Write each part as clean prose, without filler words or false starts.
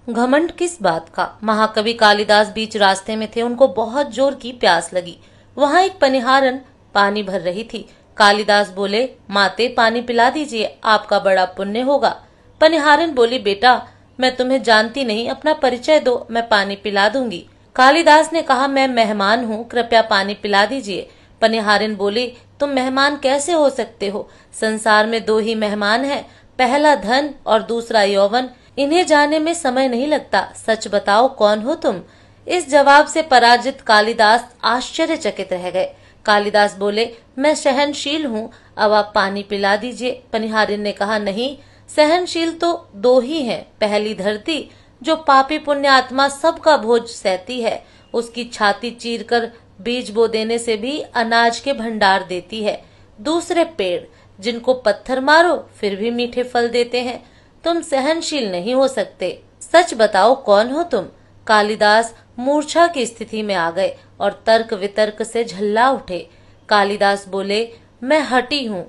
घमंड किस बात का? महाकवि कालिदास बीच रास्ते में थे, उनको बहुत जोर की प्यास लगी। वहां एक पनिहारन पानी भर रही थी। कालिदास बोले, माते पानी पिला दीजिए, आपका बड़ा पुण्य होगा। पनिहारन बोली, बेटा मैं तुम्हें जानती नहीं, अपना परिचय दो, मैं पानी पिला दूंगी। कालिदास ने कहा, मैं मेहमान हूँ, कृपया पानी पिला दीजिए। पनिहारिन बोली, तुम मेहमान कैसे हो सकते हो? संसार में दो ही मेहमान हैं, पहला धन और दूसरा यौवन। इन्हें जाने में समय नहीं लगता। सच बताओ, कौन हो तुम? इस जवाब से पराजित कालिदास आश्चर्यचकित रह गए। कालिदास बोले, मैं सहनशील हूँ, अब आप पानी पिला दीजिए। पनिहारिन ने कहा, नहीं, सहनशील तो दो ही हैं। पहली धरती, जो पापी पुण्य आत्मा सबका बोझ सहती है, उसकी छाती चीर कर बीज बो देने से भी अनाज के भंडार देती है। दूसरे पेड़, जिनको पत्थर मारो फिर भी मीठे फल देते हैं। तुम सहनशील नहीं हो सकते। सच बताओ, कौन हो तुम? कालिदास मूर्छा की स्थिति में आ गए और तर्क वितर्क से झल्ला उठे। कालिदास बोले, मैं हठी हूँ।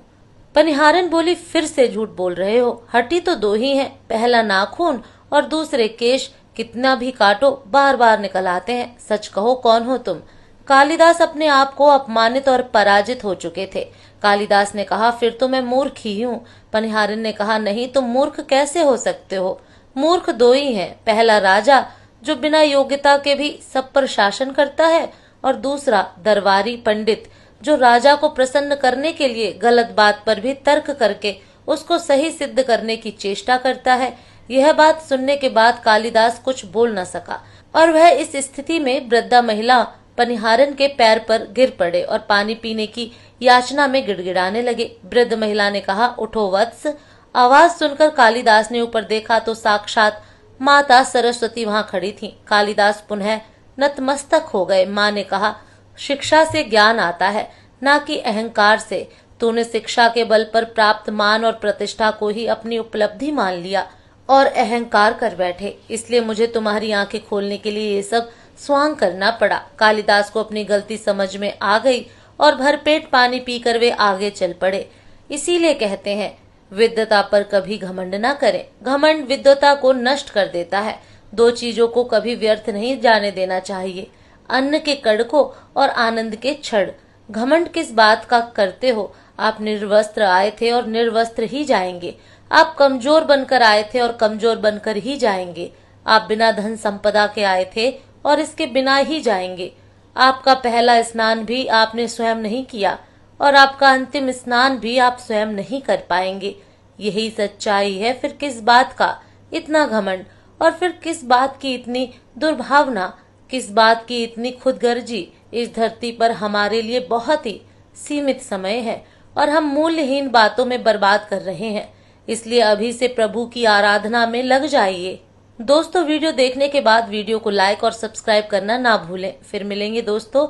पनिहारन बोली, फिर से झूठ बोल रहे हो। हठी तो दो ही हैं, पहला नाखून और दूसरे केश, कितना भी काटो बार बार निकल आते हैं। सच कहो, कौन हो तुम? कालिदास अपने आप को अपमानित और पराजित हो चुके थे। कालिदास ने कहा, फिर तो मैं मूर्ख ही हूँ। पनिहारिन ने कहा, नहीं, तुम मूर्ख कैसे हो सकते हो? मूर्ख दो ही हैं, पहला राजा, जो बिना योग्यता के भी सब पर शासन करता है, और दूसरा दरबारी पंडित, जो राजा को प्रसन्न करने के लिए गलत बात पर भी तर्क करके उसको सही सिद्ध करने की चेष्टा करता है। यह बात सुनने के बाद कालिदास कुछ बोल न सका और वह इस स्थिति में वृद्धा महिला पनिहारन के पैर पर गिर पड़े और पानी पीने की याचना में गिड़गिड़ाने लगे। वृद्ध महिला ने कहा, उठो वत्स। आवाज सुनकर कालिदास ने ऊपर देखा तो साक्षात माता सरस्वती वहां खड़ी थीं। कालिदास पुनः नतमस्तक हो गए। माँ ने कहा, शिक्षा से ज्ञान आता है, न कि अहंकार से। तूने शिक्षा के बल पर प्राप्त मान और प्रतिष्ठा को ही अपनी उपलब्धि मान लिया और अहंकार कर बैठे, इसलिए मुझे तुम्हारी आंखें खोलने के लिए ये सब स्वांग करना पड़ा। कालिदास को अपनी गलती समझ में आ गई और भरपेट पानी पीकर वे आगे चल पड़े। इसीलिए कहते हैं, विद्वता पर कभी घमंड न करें। घमंड विद्वता को नष्ट कर देता है। दो चीजों को कभी व्यर्थ नहीं जाने देना चाहिए, अन्न के कड़कों और आनंद के क्षण। घमंड किस बात का करते हो? आप निर्वस्त्र आए थे और निर्वस्त्र ही जाएंगे। आप कमजोर बनकर आए थे और कमजोर बनकर ही जाएंगे। आप बिना धन संपदा के आए थे और इसके बिना ही जाएंगे। आपका पहला स्नान भी आपने स्वयं नहीं किया और आपका अंतिम स्नान भी आप स्वयं नहीं कर पाएंगे। यही सच्चाई है। फिर किस बात का इतना घमंड, और फिर किस बात की इतनी दुर्भावना, किस बात की इतनी खुदगर्जी? इस धरती पर हमारे लिए बहुत ही सीमित समय है और हम मूल्यहीन बातों में बर्बाद कर रहे हैं। इसलिए अभी से प्रभु की आराधना में लग जाइए। दोस्तों, वीडियो देखने के बाद वीडियो को लाइक और सब्सक्राइब करना ना भूलें। फिर मिलेंगे दोस्तों,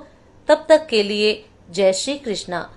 तब तक के लिए जय श्री कृष्णा।